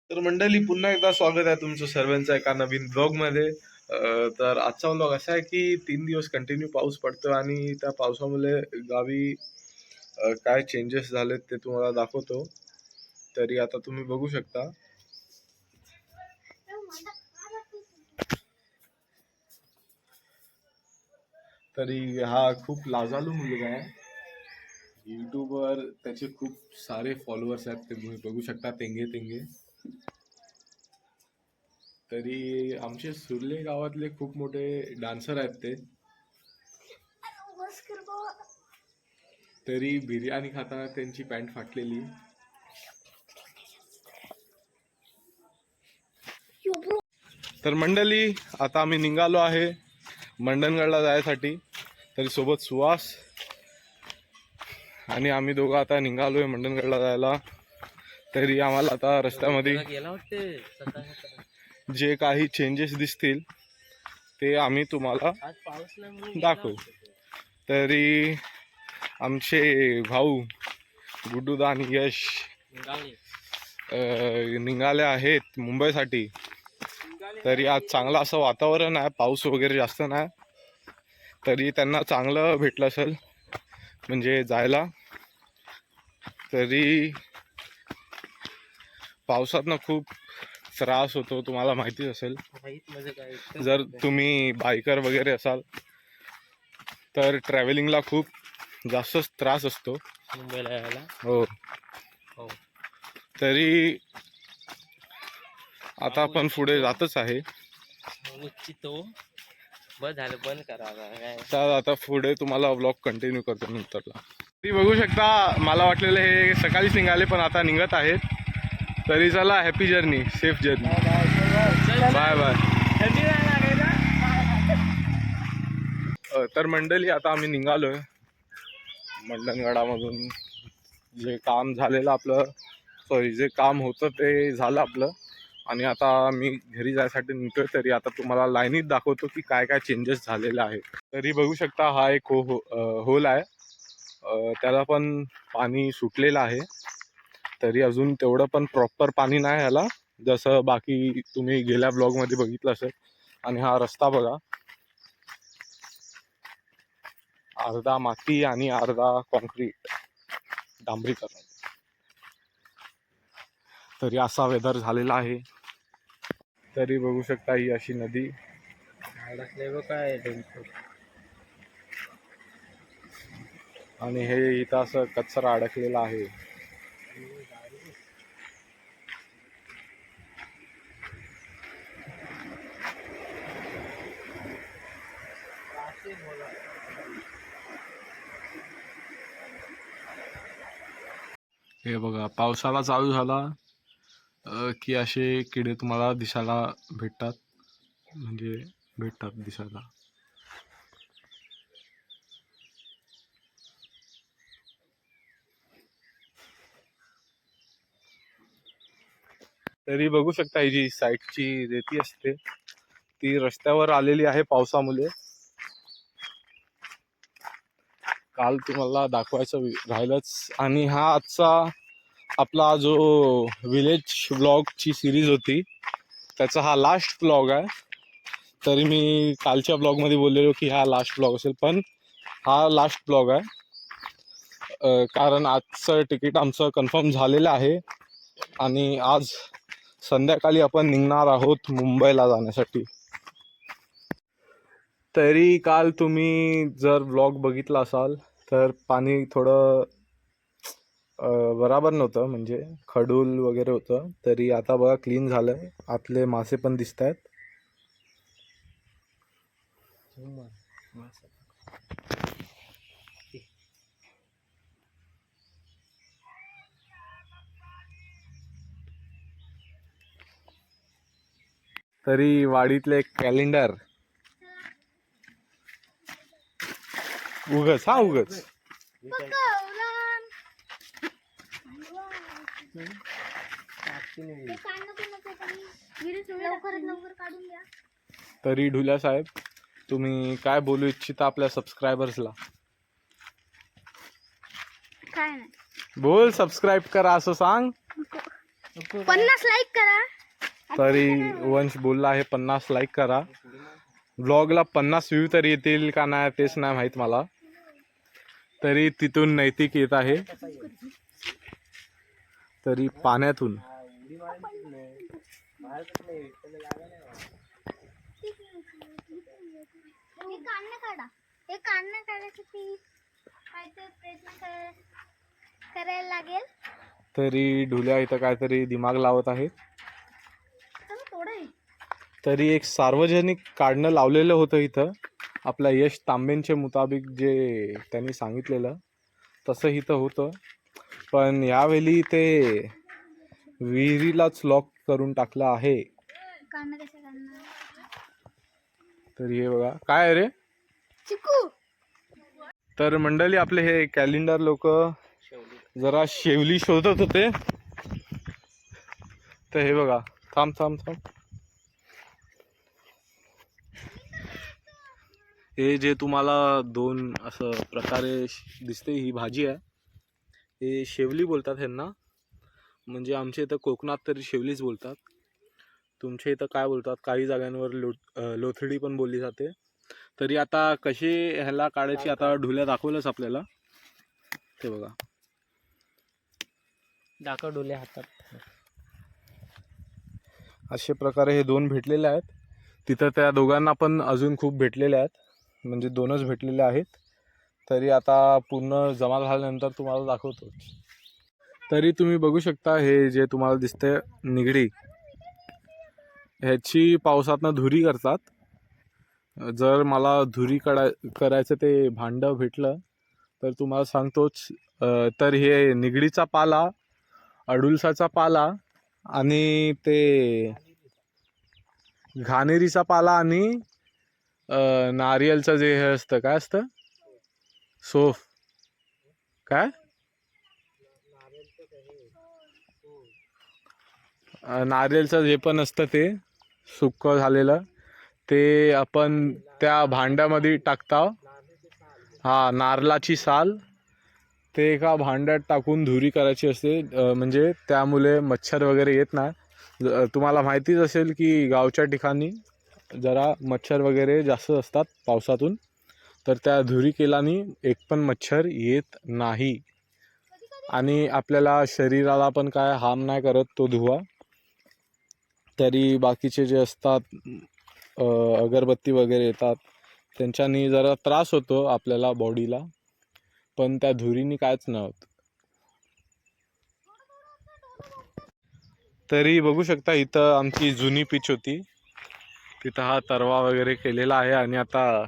तर मंडळी पुन्हा एकदा स्वागत आहे तुमचं सर्वांचं एका नवीन ब्लॉग मध्ये. तर आजचा ब्लॉग असा आहे की 3 दिवस कंटिन्यू पाऊस पडतो आणि त्या पावसामुळे गावी काय चेंजेस झालेत ते तुम्हाला दाखवतो. तरी आता तुम्ही बघू शकता. तरी हा खूप लाजालू मुलगा आहे. यूट्यूबवर त्याचे खूप सारे फॉलोअर्स आहेत, ते तुम्ही बघू शकता. तेंगे तेंगे. तरी आमचे सुर्ले गावातले खूप मोठे डान्सर आहेत ते. तरी बिर्याणी खाताना त्यांची पॅन्ट फाटलेली. तर मंडळी आता आम्ही निघालो आहे मंडणगडला जायसाठी. तरी सोबत सुहास आणि आम्ही दोघं आता निघालोय मंडणगडला जायला. तरी आम्हाला आता रस्त्यामध्ये जे काही चेंजेस दिसतील ते आम्ही तुम्हाला दाखवू. तरी आमचे भाऊ गुड्डूदा आणि यश निघाले आहेत मुंबईसाठी. तरी आज चांगलं असं वातावरण आहे, पाऊस वगैरे जास्त नाही. तरी त्यांना चांगलं भेटलं असेल म्हणजे जायला. तरी पावसातनं खूप त्रास होतो, तुम्हाला माहितीच असेल. जर तुम्ही बायकर वगैरे असाल तर ट्रॅव्हलिंगला खूप जास्तच त्रास असतो मुंबईला यायला. हो. तरी आता आपण पुढे जातच आहे. बस झालं, बंद करा तर आता पुढे तुम्हाला व्लॉग कंटिन्यू करतो नंतरला. ती बघू शकता, मला वाटलेलं हे सकाळीच निघाले पण आता निघत आहेत. तरी चला, happy journey, safe journey, bye bye. तर मंडळी आता आम्ही निघालोय मंडणगडामधून. जे काम झालेलं आपलं, सॉरी जे काम होतं ते झालं आपलं. आणि आता मी घरी जायसाठी निघतोय. तरी आता तुम्हाला लाईनीत दाखवतो की काय काय चेंजेस झालेले आहेत. तरी बघू शकता, हा एक होल आहे. त्याला पण पाणी सुटलेलं आहे. तरी अजून तेवढं पण प्रॉपर पाणी नाही ह्याला, जसं बाकी तुम्ही गेल्या ब्लॉगमध्ये बघितलं असेल. आणि हा रस्ता बघा, अर्धा माती आणि अर्धा कॉन्क्रीट डांबरीकरण. तरी असा वेदर झालेला आहे. तरी बघू शकता, ही अशी नदी काय. आणि हे इथं असं कचरा अडकलेला आहे. हे बघा, पावसाळा चालू झाला की असे किडे तुम्हाला दिसायला भेटतात, म्हणजे भेटतात दिसायला. तरी बघू शकता, ही जी साईडची रेती असते ती रस्त्यावर आलेली आहे पावसामुळे. काल तुम्हाला दाखवायचं राहिलंच. आणि हा आजचा आपला जो विलेज ब्लॉगची सिरीज होती त्याचा हा लास्ट ब्लॉग आहे. तरी मी कालच्या ब्लॉगमध्ये बोललेलो की हा लास्ट ब्लॉग असेल, पण हा लास्ट ब्लॉग आहे. कारण आजचं तिकीट आमचं कन्फर्म झालेलं आहे आणि आज संध्याकाळी आपण निघणार आहोत मुंबईला जाण्यासाठी. तरी काल तुम्ही जर ब्लॉग बघितला असाल तर पाणी थोडं बराबर नव्हतं, म्हणजे खडूल वगैरे होतं. तरी आता बघा क्लीन झालंय, आतले मासे पण दिसत आहेत. तरी वाडीतले एक कॅलेंडर उगच, हा उगच. तरी ढुल्या साहेब, तुम्ही काय बोलू इच्छिता आपल्या सबस्क्रायबर्सला? काय नाही, बोल, सबस्क्राईब करा असं सांग. 50 लाईक करा. तरी वंश बोलला आहे 50 लाईक करा. ब्लॉगला 50 व्ह्यू तरी येतील का नाही तेच नाही माहीत मला. तरी तिथून नैतिक येत आहे, तरी पाण्यातून. हे काढणं काढायसाठी काहीतरी प्रयत्न करायला लागेल. तरी ढुल्या इथं काहीतरी दिमाग लावत आहेत. तरी एक सार्वजनिक काढणं लावलेलं होतं इथं, आपल्या यश तांबेंचे मुताबिक जे त्यांनी सांगितलेलं तसं इथं होतं. पण यावेळी ते विहिरीलाच लॉक करून टाकलं आहे. तरी हे बघा काय आहे रे. चिकू. तर मंडळी आपले हे कॅलेंडर लोक जरा शेवली शोधत होते. तर हे बघा, थांब थांब थांब. हे जे तुम्हाला दोन असं प्रकारे दिसते ही भाजी आहे, हे शेवली बोलतात ह्यांना. म्हणजे आमच्या इथं कोकणात तरी शेवलीच बोलतात. तुमच्या इथं काय बोलतात, काही जागांवर लोथडी पण बोलली जाते. तरी आता कशी ह्याला काढायची आता ढुल्या दाखवलंच आपल्याला. ते बघा दाखव डोले हातात. अशा प्रकारे हे दोन भेटलेले आहेत. तिथं त्या दोघांना पण अजून खूप भेटलेले आहेत, म्हणजे दोनच भेटलेले आहेत. तरी आता पूर्ण जमा झाल्यानंतर तुम्हाला दाखवतो. तरी तुम्ही बघू शकता हे जे तुम्हाला दिसते निगडी, ह्याची पावसातनं धुरी करतात. जर मला धुरी करायचं ते भांडं भेटलं तर तुम्हाला सांगतोच. तर हे निगडीचा पाला, अडुलसाचा पाला आणि ते घाणेरीचा पाला आणि नारियलचं जे हे असतं, काय असतं, सोफ काय, नारियलचं जे पण असतं ते सुक्क झालेलं, ते आपण त्या भांड्यामध्ये टाकता. हा, नारळाची साल ते एका भांड्यात टाकून धुरी करायची असते. म्हणजे त्यामुळे मच्छर वगैरे येत नाही. तुम्हाला माहितीच असेल की गावच्या ठिकाणी जरा मच्छर वगैरे जास्त असतात पावसातून. तर त्या धुरी केल्याने एक पण मच्छर येत नाही आणि आपल्याला शरीराला पण काय हार्म नाही करत तो धुवा. तरी बाकीचे जे असतात अगरबत्ती वगैरे येतात त्यांच्यानी जरा त्रास होतो आपल्याला बॉडीला, पण त्या धुरीनी कायच नाही होत. तरी बघू शकता इथं आमची जुनी पिच होती, तिथं हा तरवा वगैरे केलेला आहे आणि आता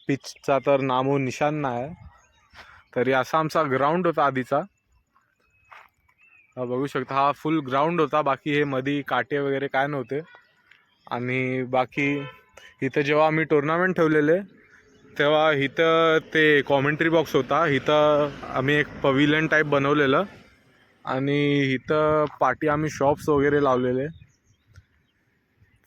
पिचचा तर नामो निशान नाही आहे. तरी असा आमचा ग्राउंड होता आधीचा. हा बघू शकता, हा फुल ग्राउंड होता. बाकी हे मध्ये काटे वगैरे काय नव्हते. आणि बाकी इथं जेव्हा आम्ही टुर्नामेंट ठेवलेले तेव्हा इथं ते कॉमेंट्री बॉक्स होता. इथं आम्ही एक पविलियन टाईप बनवलेलं आणि इथं पाठी आम्ही शॉप्स वगैरे लावलेले.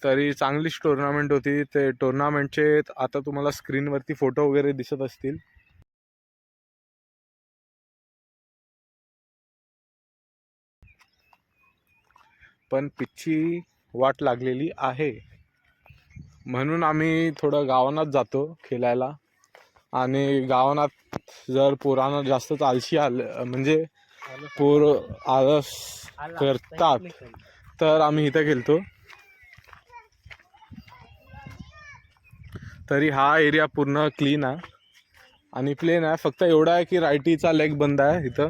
तरी चांगलीच टुर्नामेंट होती. ते टुर्नामेंटचे आता तुम्हाला स्क्रीनवरती फोटो वगैरे दिसत असतील. पण पिच्ची वाट लागलेली आहे म्हणून आम्ही थोडं गावानात जातो खेळायला. आणि गावानात जर पोरांना जास्तच आळशी आलं, म्हणजे पोर आळस करतात, तर आम्ही इथं खेळतो. तरी हा एरिया पूर्ण क्लीन आहे आणि प्लेन आहे. फक्त एवढा आहे की रायटीचा लेग बंद आहे इथं.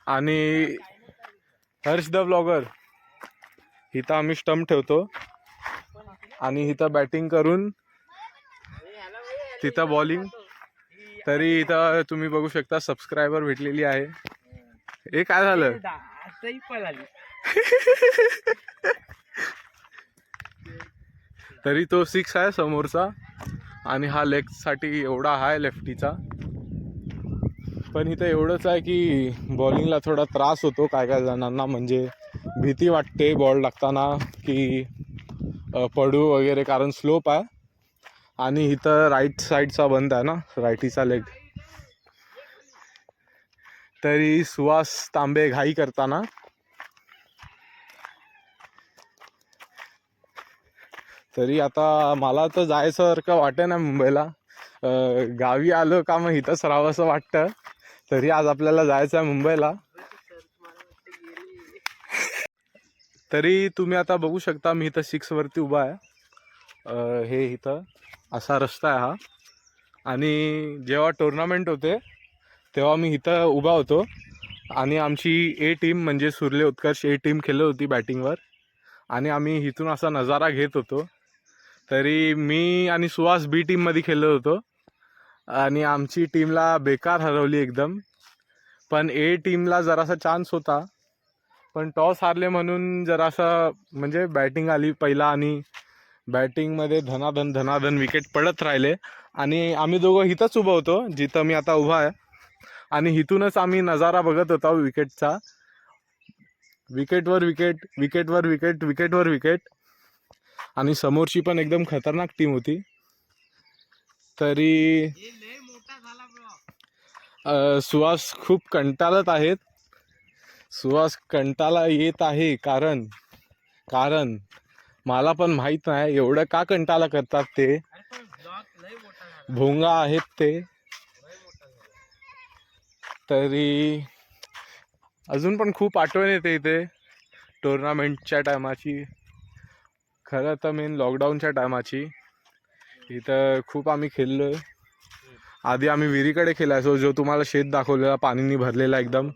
आणि हर्ष द ब्लॉगर इथं आम्ही स्टंप ठेवतो आणि इथं बॅटिंग करून तिथं बॉलिंग. तरी इथं तुम्ही बघू शकता सबस्क्रायबर भेटलेली आहे. हे काय झालं, तरी तो 6 आहे समोरचा आणि हा लेग साठी एवढा आहे लेफ्टीचा. पण इथं एवढंच आहे की बॉलिंगला थोडा त्रास होतो काय काय जणांना, म्हणजे भीती वाटते बॉल टाकताना की पडू वगैरे, कारण स्लोप आहे आणि इथं राईट साईडचा बंद आहे ना, रायटीचा लेग. तरी सुहास तांबे घाई करताना. तरी आता मला तर जायसारखं वाटत ना मुंबईला. गावी आलो का मग इथंच राहावं असं वाटतं. तरी आज आपल्याला जायचं आहे मुंबईला. तरी तुम्ही आता बघू शकता मी इथं 6 वरती उभा आहे. हे इथं असा रस्ता आहे हा. आणि जेव्हा टुर्नामेंट होते तेव्हा मी इथं उभा होतो आणि आमची ए टीम म्हणजे सुर्ले उत्कर्ष ए टीम खेळत होती बॅटिंगवर. आणि आम्ही इथून असा नजारा घेत होतो. तरी मी आणि सुहास बी टीममध्ये खेळत होतो आणि आमची टीमला बेकार हरवली एकदम. पण ए टीमला जरासा चान्स होता पण टॉस हारले म्हणून जरासा म्हणजे बॅटिंग आली पहिला आणि बॅटिंगमध्ये धनाधन विकेट पडत राहिले. आणि आम्ही दोघं इथंच उभं होतो जिथं मी आता उभा आहे. आणि इथूनच आम्ही नजारा बघत होतो विकेटचा. विकेटवर विकेट, विकेटवर विकेट, विकेटवर विकेट. आणि समोरची पण एकदम खतरनाक टीम होती. तरी सुहास खूप कंटाळत आहेत. सुहास कंटाळा येत आहे कारण मला पण माहित नाही एवढं का कंटाळा करतात ते. भोंगा आहेत ते. तरी अजून पण खूप आठवण येते इथे टुर्नामेंटच्या टायमाची. खरं तर मेन लॉकडाऊनच्या टायमाची. इथं खूप आम्ही खेळलोय. आधी आम्ही विहिरीकडे खेळायचो जो तुम्हाला शेत दाखवलेला पाणीनी भरलेला एकदम.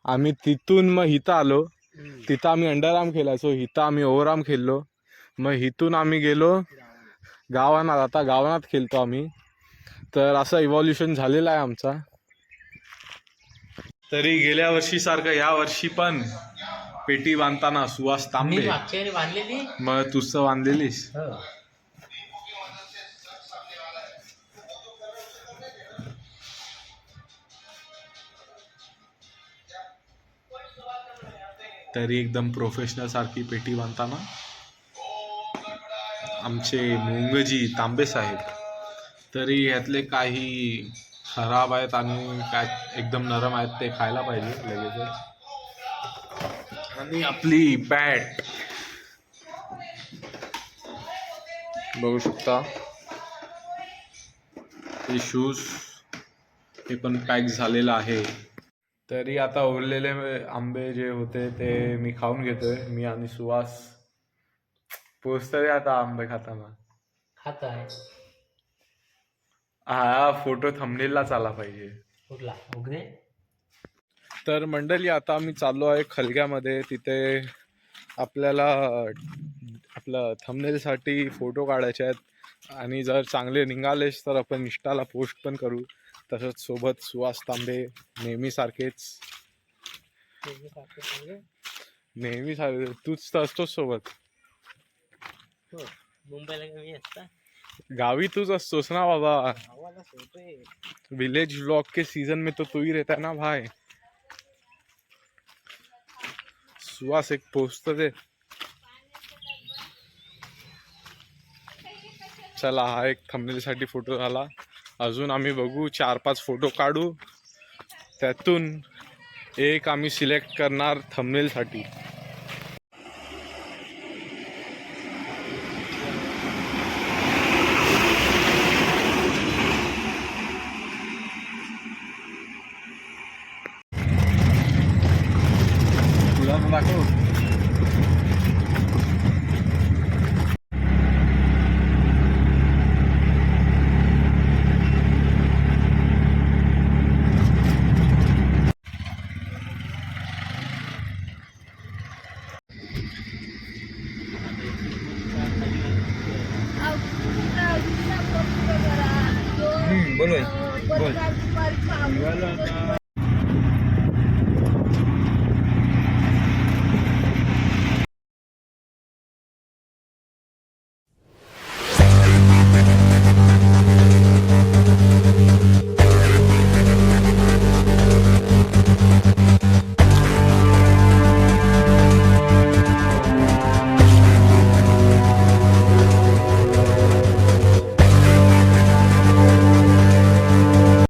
आम्ही तिथून मग इथं आलो. तिथं आम्ही अंडरआर्म खेळायचो. इथं आम्ही ओव्हरआर्म खेळलो. मग इथून आम्ही गेलो गावानात. आता गावानात खेळतो आम्ही. तर असं इव्हॉल्युशन झालेलं आहे आमचा. तरी गेल्या वर्षी सारखं या वर्षी पण पेटी बांधताना सुहास तांबे. मग तुझं बांधलेलीस. तरी एकदम प्रोफेशनल सारखी पेटी बांधताना आमचे मुंगजी तांबे साहेब. तरी यातले काही खराब आहेत आणि काय एकदम नरम आहेत ते खायला पाहिजे लगेच. आणि आपली बॅट बघू शकता. हे शूज हे पण पॅक झालेलं आहे. तरी आता उरलेले आंबे जे होते ते मी खाऊन घेतोय. मी आणि सुहास पोचतोय आता आंबे खाताना. खात आहे हा फोटो थंबनेललाच आला पाहिजे. कुठला उगदे. तर मंडळी आता आम्ही चाललो आहे खलग्यामध्ये. तिथे आपल्याला आपलं थंबनेलसाठी फोटो काढायचे आहेत आणि जर चांगले निघालेच तर आपण इंस्टाला पोस्ट पण करू. तसंच सोबत सुहास तांबे नेहमीसारखेच. नेहमीसारखे तूच तर असतोच सोबत. मुंबईला कमी असता. गावी तूच असतोस ना बाबा. विलेज व्लॉग के सीजन में तो तू ही रहता है ना भाई. सुहास एक पोस्ट दे. चला हा एक थंबनेलसाठी फोटो झाला. अजून आम्ही बघू 4-5 फोटो काढू. त्यातून एक आम्ही सिलेक्ट करणार थंबनेलसाठी. तुला दाखव. बोल